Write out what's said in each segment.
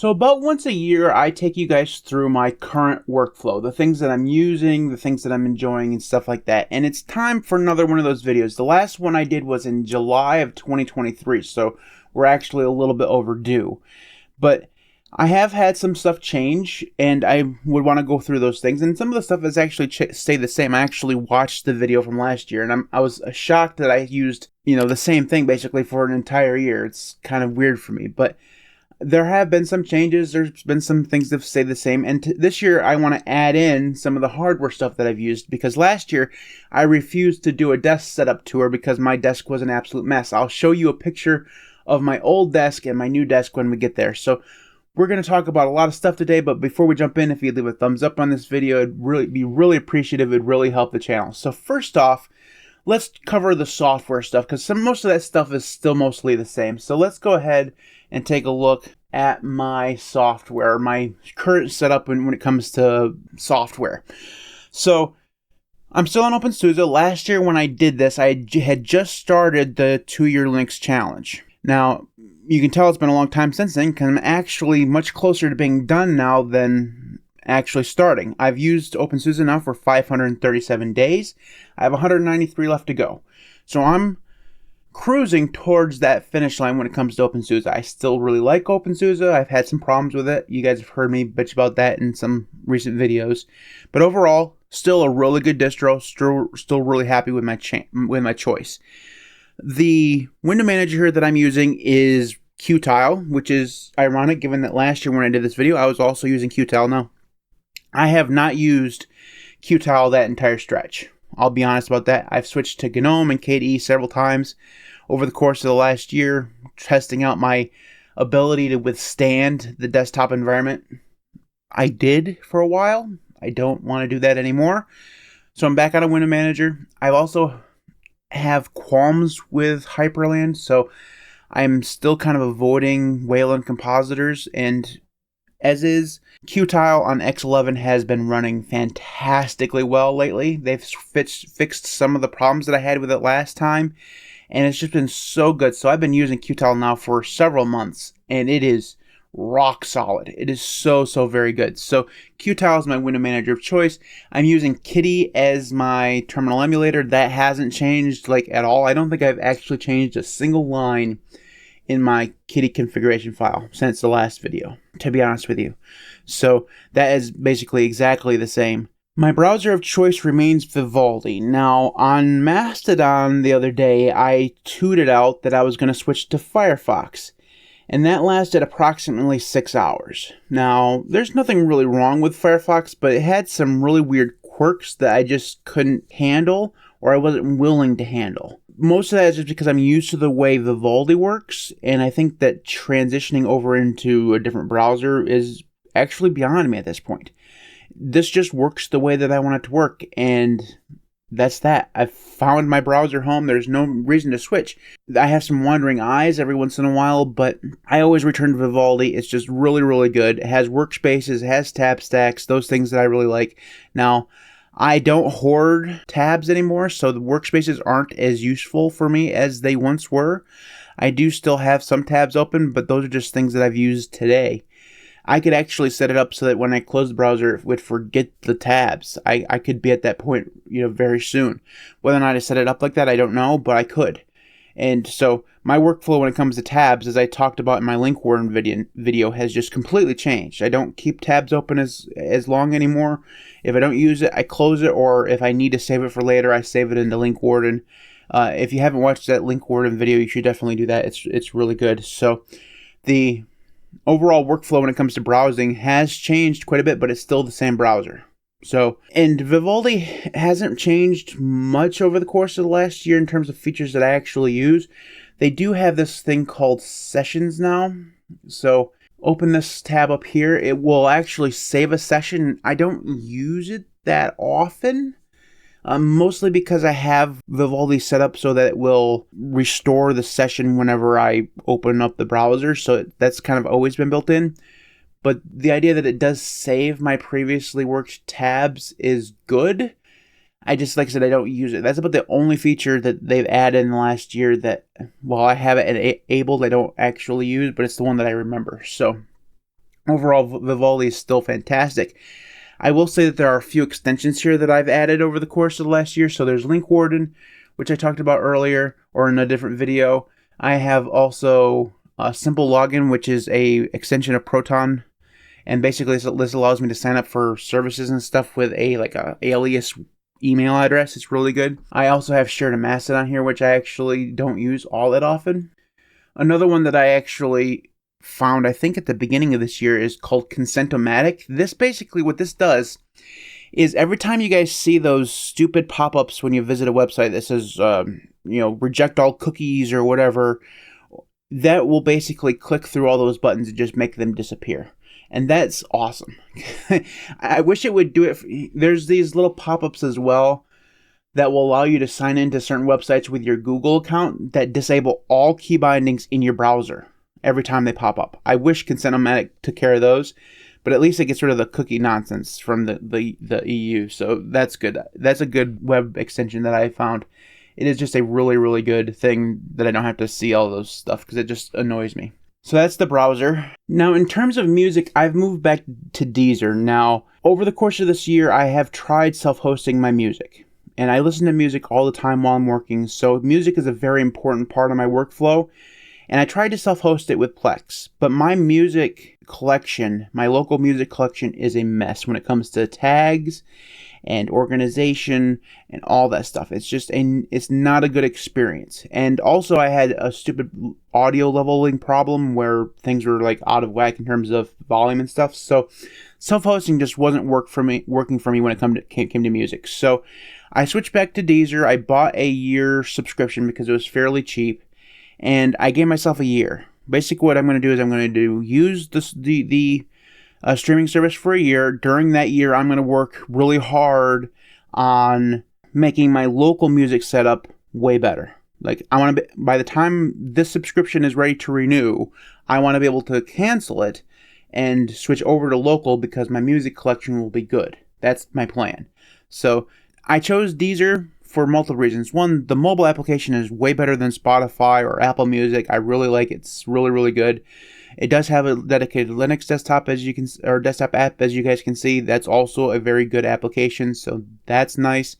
So about once a year, I take you guys through my current workflow, the things that I'm using, the things that I'm enjoying, and stuff like that. And it's time for another one of those videos. The last one I did was in July of 2023, so we're actually a little bit overdue. But I have had some stuff change, and I would want to go through those things. And some of the stuff has actually stayed the same. I actually watched the video from last year, and I was shocked that I used, the same thing basically for an entire year. It's kind of weird for me, but there have been some changes. There's been some things that stay the same. And this year, I want to add in some of the hardware stuff that I've used, because last year, I refused to do a desk setup tour because my desk was an absolute mess. I'll show you a picture of my old desk and my new desk when we get there. So we're going to talk about a lot of stuff today, but before we jump in, if you leave a thumbs up on this video, it'd be really appreciative. It'd really help the channel. So first off, let's cover the software stuff, because most of that stuff is still mostly the same. So let's go ahead and take a look at my software, my current setup when it comes to software. So I'm still on OpenSUSE. Last year when I did this, I had just started the 2-year Linux challenge. Now, you can tell it's been a long time since then, because I'm actually much closer to being done now than actually starting. I've used OpenSUSE now for 537 days. I have 193 left to go. So I'm cruising towards that finish line when it comes to OpenSUSE. I still really like OpenSUSE. I've had some problems with it. You guys have heard me bitch about that in some recent videos. But overall, still a really good distro. Still really happy with my choice. The window manager here that I'm using is Qtile, which is ironic given that last year when I did this video, I was also using Qtile. Now, I have not used Qtile that entire stretch. I'll be honest about that. I've switched to GNOME and KDE several times over the course of the last year, testing out my ability to withstand the desktop environment. I did for a while. I don't want to do that anymore. So I'm back on a window manager. I also have qualms with Hyperland, so I'm still kind of avoiding Wayland compositors, and as is, Qtile on X11 has been running fantastically well lately. They've fixed some of the problems that I had with it last time, and it's just been so good. So I've been using Qtile now for several months, and it is rock solid. It is so very good. So Qtile is my window manager of choice. I'm using Kitty as my terminal emulator. That hasn't changed at all. I don't think I've actually changed a single line in my Kitty configuration file since the last video, to be honest with you. So that is basically exactly the same. My browser of choice remains Vivaldi. Now, on Mastodon the other day, I tooted out that I was going to switch to Firefox, and that lasted approximately 6 hours. Now, there's nothing really wrong with Firefox, but it had some really weird quirks that I just couldn't handle, or I wasn't willing to handle. Most of that is just because I'm used to the way Vivaldi works, and I think that transitioning over into a different browser is actually beyond me at this point. This just works the way that I want it to work, and that's that. I've found my browser home. There's no reason to switch. I have some wandering eyes every once in a while, but I always return to Vivaldi. It's just really good. It has workspaces, it has tab stacks, those things that I really like. Now, I don't hoard tabs anymore, so the workspaces aren't as useful for me as they once were. I do still have some tabs open, but those are just things that I've used today. I could actually set it up so that when I close the browser, it would forget the tabs. I could be at that point, very soon. Whether or not I set it up like that, I don't know, but I could. And so my workflow when it comes to tabs, as I talked about in my link warden video, has just completely changed. I don't keep tabs open as long anymore. If I don't use it, I close it, or if I need to save it for later, I save it into link warden. If you haven't watched that link warden video, you should definitely do that. It's really good. So the overall workflow when it comes to browsing has changed quite a bit, but it's still the same browser. So, and Vivaldi hasn't changed much over the course of the last year in terms of features that I actually use. They do have this thing called sessions now. So open this tab up here. It will actually save a session. I don't use it that often, mostly because I have Vivaldi set up so that it will restore the session whenever I open up the browser. So that's kind of always been built in. But the idea that it does save my previously worked tabs is good. I just, like I said, I don't use it. That's about the only feature that they've added in the last year that, while I have it enabled, I don't actually use, but it's the one that I remember. So overall, Vivaldi is still fantastic. I will say that there are a few extensions here that I've added over the course of the last year. So there's Link Warden, which I talked about earlier or in a different video. I have also a Simple Login, which is a extension of Proton. And basically this allows me to sign up for services and stuff with a alias email address. It's really good. I also have Share to Mastodon here, which I actually don't use all that often. Another one that I actually found, I think at the beginning of this year, is called Consent-O-Matic. This basically, what this does is every time you guys see those stupid pop-ups when you visit a website that says, reject all cookies or whatever, that will basically click through all those buttons and just make them disappear. And that's awesome. I wish it would do it. There's these little pop-ups as well that will allow you to sign into certain websites with your Google account that disable all key bindings in your browser every time they pop up. I wish Consent-O-Matic took care of those, but at least it gets rid of the cookie nonsense from the EU. So that's good. That's a good web extension that I found. It is just a really, really good thing that I don't have to see all those stuff because it just annoys me. So that's the browser. Now, in terms of music, I've moved back to Deezer. Now, over the course of this year, I have tried self-hosting my music. And I listen to music all the time while I'm working, so music is a very important part of my workflow. And I tried to self-host it with Plex, but my music collection, my local music collection, is a mess when it comes to tags and organization and all that stuff. It's not a good experience. And also I had a stupid audio leveling problem where things were like out of whack in terms of volume and stuff. So self-hosting just wasn't working for me when it came to music. So I switched back to Deezer. I bought a year subscription because it was fairly cheap. And I gave myself a year. Basically, what I'm going to do is I'm going to use the streaming service for a year. During that year, I'm going to work really hard on making my local music setup way better. Like, I want to by the time this subscription is ready to renew, I want to be able to cancel it and switch over to local because my music collection will be good. That's my plan. So I chose Deezer for multiple reasons. One, the mobile application is way better than Spotify or Apple Music. I really like it. It's really, really good. It does have a dedicated Linux desktop desktop app, as you guys can see. That's also a very good application, so that's nice.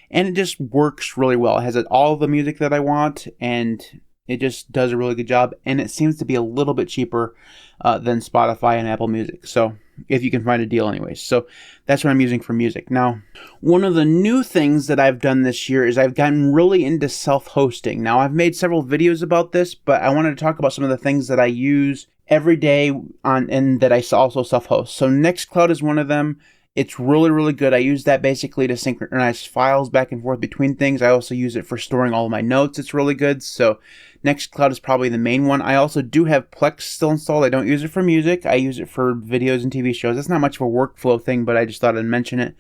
And it just works really well. It has all the music that I want, and it just does a really good job. And it seems to be a little bit cheaper than Spotify and Apple Music. So if you can find a deal anyways. So that's what I'm using for music. Now, one of the new things that I've done this year is I've gotten really into self-hosting. Now, I've made several videos about this, but I wanted to talk about some of the things that I use every day and that I also self-host. So Nextcloud is one of them. It's really, really good. I use that basically to synchronize files back and forth between things. I also use it for storing all of my notes. It's really good. So Nextcloud is probably the main one. I also do have Plex still installed. I don't use it for music. I use it for videos and TV shows. That's not much of a workflow thing, but I just thought I'd mention it.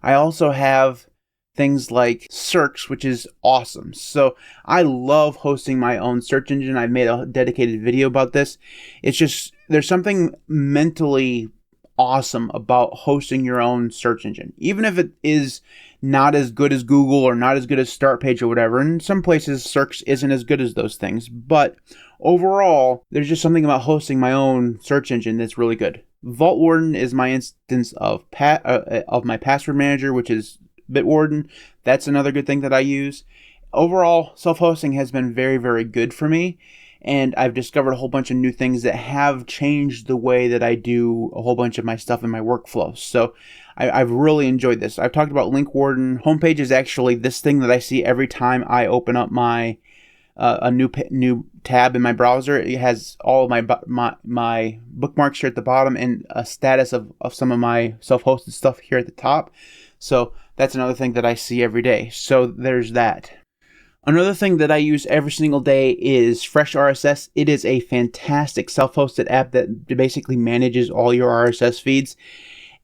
I also have things like Search, which is awesome. So I love hosting my own search engine. I've made a dedicated video about this. It's just, there's something mentally awesome about hosting your own search engine, even if it is not as good as Google or not as good as Startpage or whatever. In some places, search isn't as good as those things, but overall, there's just something about hosting my own search engine that's really good. Vault Warden is my instance of my password manager, which is Bitwarden. That's another good thing that I use. Overall, self-hosting has been very, very good for me. And I've discovered a whole bunch of new things that have changed the way that I do a whole bunch of my stuff in my workflow. So I've really enjoyed this. I've talked about Link Warden. Homepage is actually this thing that I see every time I open up my a new tab in my browser. It has all of my bookmarks here at the bottom and a status of some of my self-hosted stuff here at the top. So that's another thing that I see every day. So there's that. Another thing that I use every single day is Fresh RSS. It is a fantastic self-hosted app that basically manages all your RSS feeds,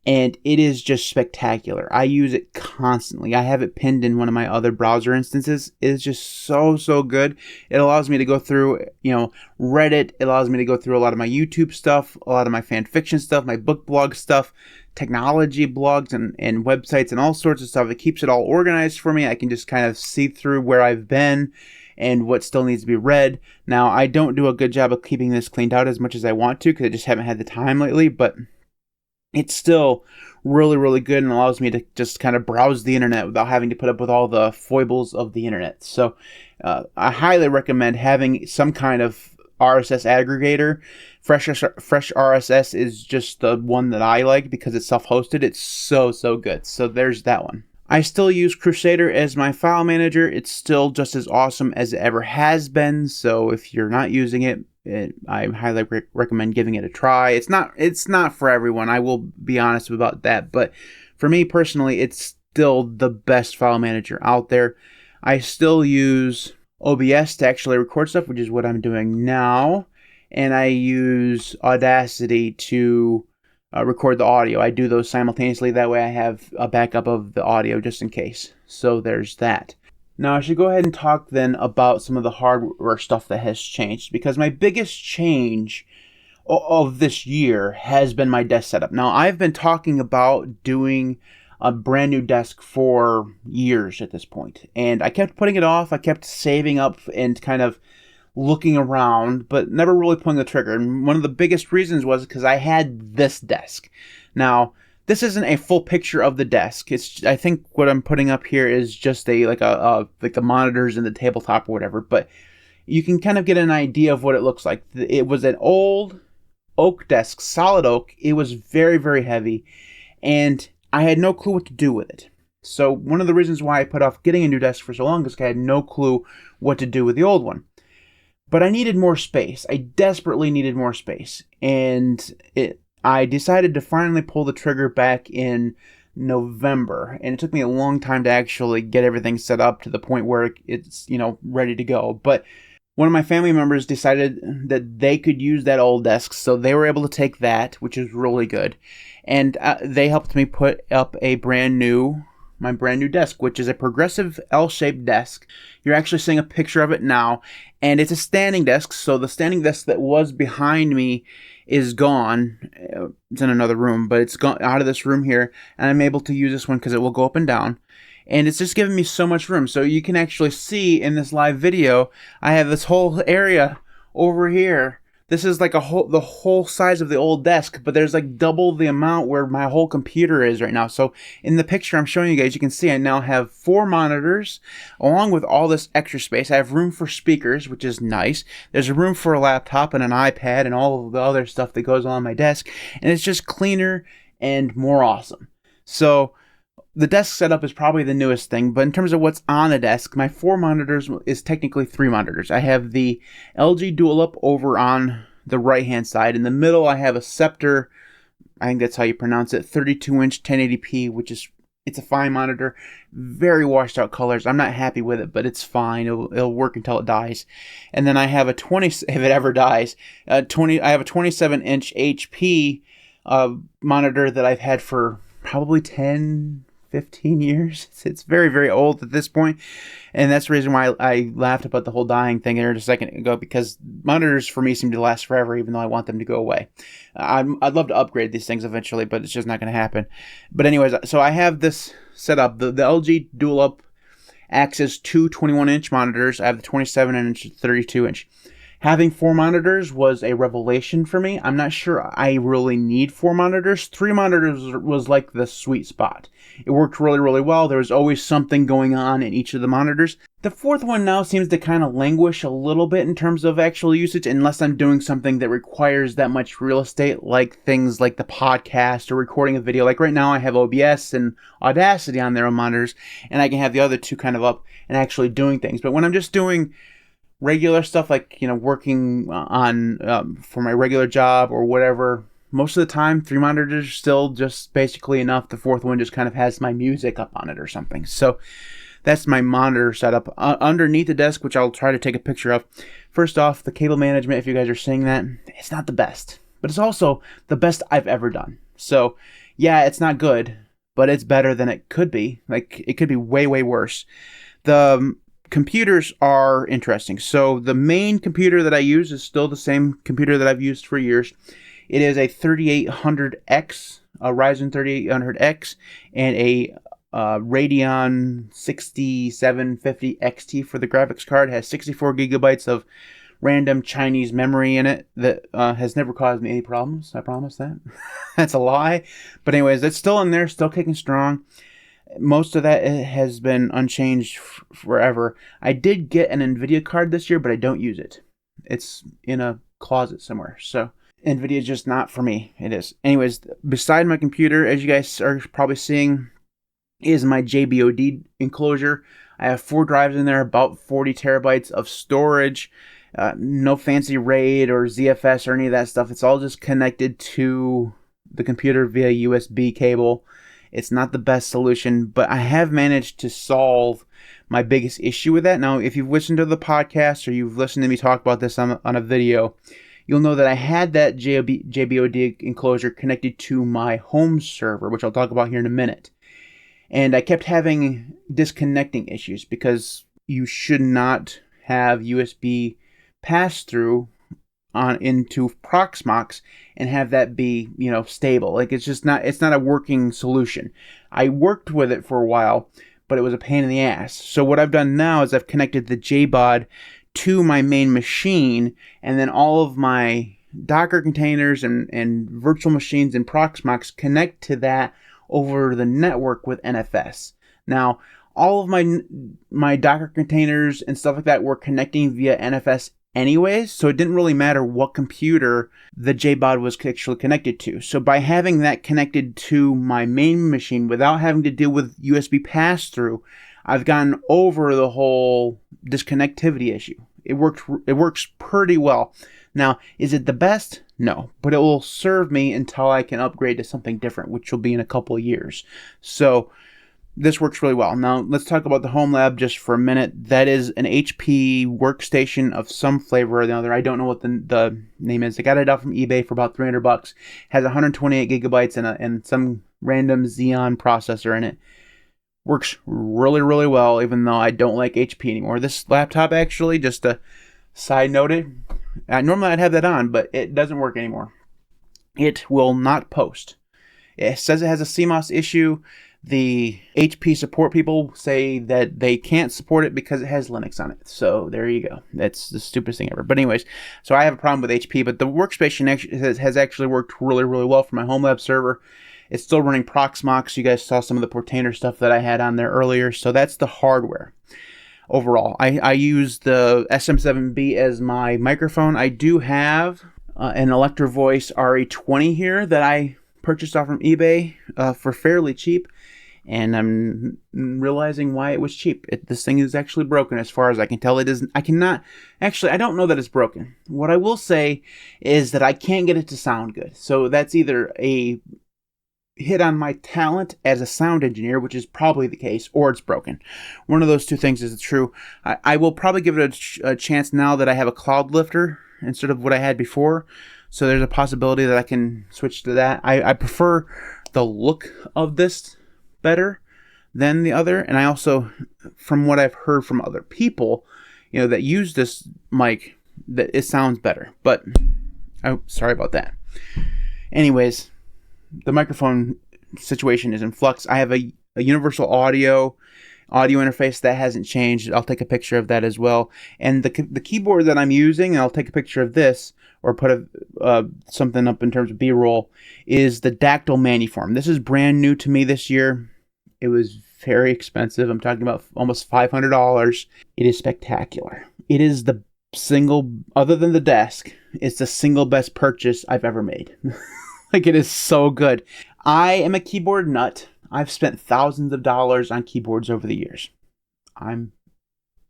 and it is just spectacular. I use it constantly. I have it pinned in one of my other browser instances. It is just so good. It allows me to go through, Reddit. It allows me to go through a lot of my YouTube stuff, a lot of my fan fiction stuff, my book blog stuff, technology blogs and websites and all sorts of stuff. It keeps it all organized for me. I can just kind of see through where I've been and what still needs to be read. Now, I don't do a good job of keeping this cleaned out as much as I want to because I just haven't had the time lately, but it's still really, really good and allows me to just kind of browse the internet without having to put up with all the foibles of the internet. So I highly recommend having some kind of RSS aggregator. Fresh RSS is just the one that I like because it's self-hosted. It's so good. So there's that one. I still use Crusader as my file manager. It's still just as awesome as it ever has been. So if you're not using it, I highly recommend giving it a try. It's not for everyone. I will be honest about that. But for me personally, it's still the best file manager out there. I still use OBS to actually record stuff, which is what I'm doing now. And I use Audacity to record the audio. I do those simultaneously. That way I have a backup of the audio just in case. So there's that. Now I should go ahead and talk then about some of the hardware stuff that has changed, because my biggest change of this year has been my desk setup. Now I've been talking about doing a brand new desk for years at this point, and I kept putting it off. I kept saving up and kind of looking around, but never really pulling the trigger. And one of the biggest reasons was because I had this desk. Now, this isn't a full picture of the desk. I think what I'm putting up here is just like the monitors and the tabletop or whatever, but you can kind of get an idea of what it looks like. It was an old oak desk, solid oak. It was very, very heavy, and I had no clue what to do with it. So one of the reasons why I put off getting a new desk for so long is because I had no clue what to do with the old one. But I needed more space. I desperately needed more space. And I decided to finally pull the trigger back in November. And it took me a long time to actually get everything set up to the point where it's, ready to go. But one of my family members decided that they could use that old desk. So they were able to take that, which is really good. And they helped me put up my brand new desk, which is a progressive L-shaped desk. You're actually seeing a picture of it now, and it's a standing desk. So the standing desk that was behind me is gone. It's in another room, but it's gone out of this room here, and I'm able to use this one because it will go up and down. And it's just giving me so much room. So you can actually see in this live video, I have this whole area over here. This is like the whole size of the old desk, but there's like double the amount where my whole computer is right now. So in the picture I'm showing you guys, you can see I now have 4 monitors along with all this extra space. I have room for speakers, which is nice. There's a room for a laptop and an iPad and all of the other stuff that goes on my desk. And it's just cleaner and more awesome. So the desk setup is probably the newest thing, but in terms of what's on the desk, my 4 monitors is technically 3 monitors. I have the LG Dual Up over on the right-hand side. In the middle, I have a Scepter, I think that's how you pronounce it, 32-inch 1080p, it's a fine monitor. Very washed out colors. I'm not happy with it, but it's fine. It'll work until it dies. And then I have if it ever dies, I have a 27-inch HP monitor that I've had for probably 15 years. It's very, very old at this point. And that's the reason why I laughed about the whole dying thing there just a second ago, because monitors for me seem to last forever, even though I want them to go away. I'd love to upgrade these things eventually, but it's just not going to happen. But anyways, so I have this set up. The LG Dual Up acts as 2 21-inch monitors. I have the 27-inch and 32-inch. Having 4 monitors was a revelation for me. I'm not sure I really need 4 monitors. 3 monitors was like the sweet spot. It worked really, really well. There was always something going on in each of the monitors. The 4th one now seems to kind of languish a little bit in terms of actual usage, unless I'm doing something that requires that much real estate, like things like the podcast or recording a video. Like right now I have OBS and Audacity on their own monitors, and I can have the other 2 kind of up and actually doing things. But when I'm just doing regular stuff like, working on for my regular job or whatever, most of the time 3 monitors are still just basically enough. The 4th one just kind of has my music up on it or something. So that's my monitor setup. Underneath the desk, which I'll try to take a picture of. First off, the cable management, if you guys are seeing that, it's not the best, but it's also the best I've ever done. So yeah, it's not good, but it's better than it could be. Like, it could be way, way worse. The computers are interesting. So the main computer that I use is still the same computer that I've used for years. It is a 3800X, a Ryzen 3800X, and a Radeon 6750 XT for the graphics card. It has 64 gigabytes of random Chinese memory in it that has never caused me any problems. I promise that. That's a lie. But anyways, it's still in there, still kicking strong. Most of that has been unchanged forever. I did get an NVIDIA card this year, but I don't use it. It's in a closet somewhere. So NVIDIA is just not for me. It is. Anyways, beside my computer, as you guys are probably seeing, is my JBOD enclosure. I have 4 drives in there, about 40 terabytes of storage. No fancy RAID or ZFS or any of that stuff. It's all just connected to the computer via USB cable. It's not the best solution, but I have managed to solve my biggest issue with that. Now, if you've listened to the podcast or you've listened to me talk about this on a video, you'll know that I had that JBOD enclosure connected to my home server, which I'll talk about here in a minute. And I kept having disconnecting issues because you should not have USB pass through into Proxmox and have that be, stable. Like, it's not a working solution. I worked with it for a while, but it was a pain in the ass. So what I've done now is I've connected the JBOD to my main machine, and then all of my Docker containers and virtual machines in Proxmox connect to that over the network with NFS. Now, all of my Docker containers and stuff like that were connecting via NFS anyways, so it didn't really matter what computer the JBOD was actually connected to. So by having that connected to my main machine without having to deal with USB pass-through, I've gotten over the whole disconnectivity issue. It works pretty well. Now, is it the best? No, but it will serve me until I can upgrade to something different, which will be in a couple of years. So this works really well. Now, let's talk about the Home Lab just for a minute. That is an HP workstation of some flavor or the other. I don't know what the name is. I got it out from eBay for about $300. Has 128 gigabytes and some random Xeon processor in it. Works really, really well, even though I don't like HP anymore. This laptop, actually, just a side note, normally I'd have that on, but it doesn't work anymore. It will not post. It says it has a CMOS issue. The HP support people say that they can't support it because it has Linux on it. So there you go. That's the stupidest thing ever. But anyways, so I have a problem with HP, but the workstation has actually worked really, really well for my Home Lab server. It's still running Proxmox. You guys saw some of the Portainer stuff that I had on there earlier. So that's the hardware. Overall, I use the SM7B as my microphone. I do have an Electro Voice RE20 here that I purchased off from eBay for fairly cheap. And I'm realizing why it was cheap. This thing is actually broken as far as I can tell. It isn't. I don't know that it's broken. What I will say is that I can't get it to sound good. So that's either a hit on my talent as a sound engineer, which is probably the case, or it's broken. One of those two things is true. I will probably give it a chance now that I have a cloud lifter instead of what I had before. So there's a possibility that I can switch to that. I prefer the look of this better than the other, and I also, from what I've heard from other people, that use this mic, that it sounds better. But sorry about that. Anyways, the microphone situation is in flux. I have a universal audio interface that hasn't changed. I'll take a picture of that as well. And the keyboard that I'm using, and I'll take a picture of this or put something up in terms of B-roll, is the Dactyl Maniform. This is brand new to me this year. It was very expensive. I'm talking about almost $500. It is spectacular. It is the single, other than the desk, it's the single best purchase I've ever made. Like, it is so good. I am a keyboard nut. I've spent thousands of dollars on keyboards over the years. I'm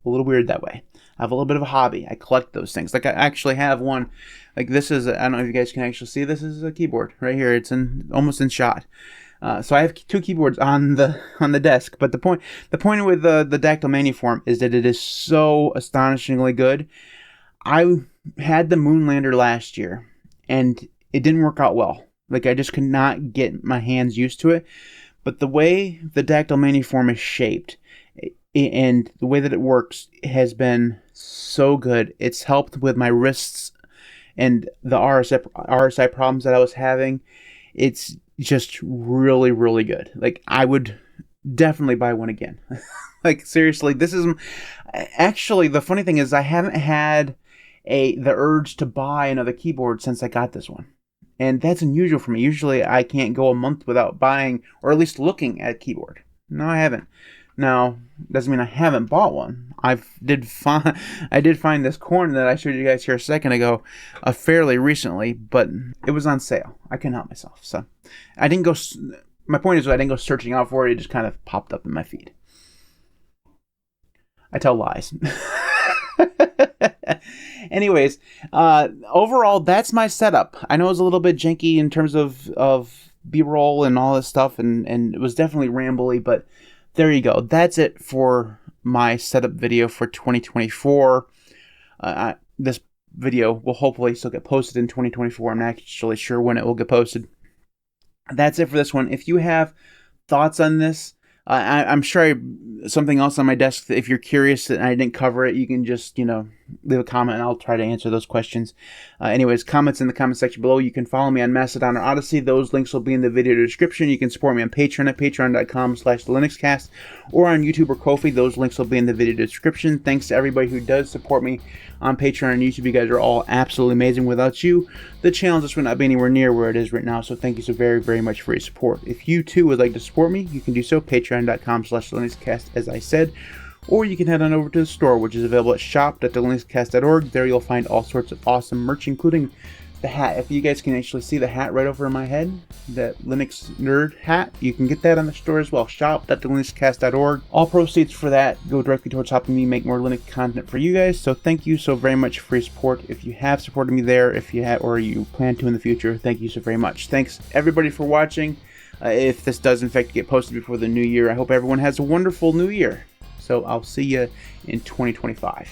a little weird that way. I have a little bit of a hobby. I collect those things. Like, I actually have one. Like, this is, I don't know if you guys can actually see, this is a keyboard right here. It's almost in shot. So I have 2 keyboards on the desk. But the point with the Dactyl Maniform is that it is so astonishingly good. I had the Moonlander last year, and it didn't work out well. Like, I just could not get my hands used to it. But the way the Dactyl Maniform is shaped and the way that it works has been so good. It's helped with my wrists and the RSI problems that I was having. It's just really, really good. Like, I would definitely buy one again. Like, seriously, this is... Actually, the funny thing is I haven't had the urge to buy another keyboard since I got this one. And that's unusual for me. Usually I can't go a month without buying, or at least looking at a keyboard. No, I haven't. Now, doesn't mean I haven't bought one. I did find this corn that I showed you guys here a second ago, fairly recently, but it was on sale. I couldn't help myself. So I didn't go... My point is, I didn't go searching out for it. It just kind of popped up in my feed. I tell lies. Anyways, overall, that's my setup. I know it's a little bit janky in terms of B-roll and all this stuff, and it was definitely rambly, but there you go. That's it for my setup video for 2024. This video will hopefully still get posted in 2024. I'm not actually sure when it will get posted. That's it for this one. If you have thoughts on this, I'm sure something else on my desk. If you're curious and I didn't cover it, you can just, leave a comment and I'll try to answer those questions. Anyways, comments in the comment section below. You can follow me on Mastodon or Odyssey. Those links will be in the video description. You can support me on Patreon at patreon.com/thelinuxcast or on YouTube or Ko-fi. Those links will be in the video description. Thanks to everybody who does support me on Patreon and YouTube. You guys are all absolutely amazing. Without you, the channel just would not be anywhere near where it is right now. So thank you so very, very much for your support. If you too would like to support me, you can do so. Patreon.com/thelinuxcast, as I said. Or you can head on over to the store, which is available at shop.thelinuxcast.org. There you'll find all sorts of awesome merch, including the hat. If you guys can actually see the hat right over my head, that Linux nerd hat, you can get that on the store as well. Shop.thelinuxcast.org. All proceeds for that go directly towards helping me make more Linux content for you guys. So thank you so very much for your support. If you have supported me there, if you have, or you plan to in the future, thank you so very much. Thanks everybody for watching. If this does in fact get posted before the new year, I hope everyone has a wonderful new year. So I'll see you in 2025.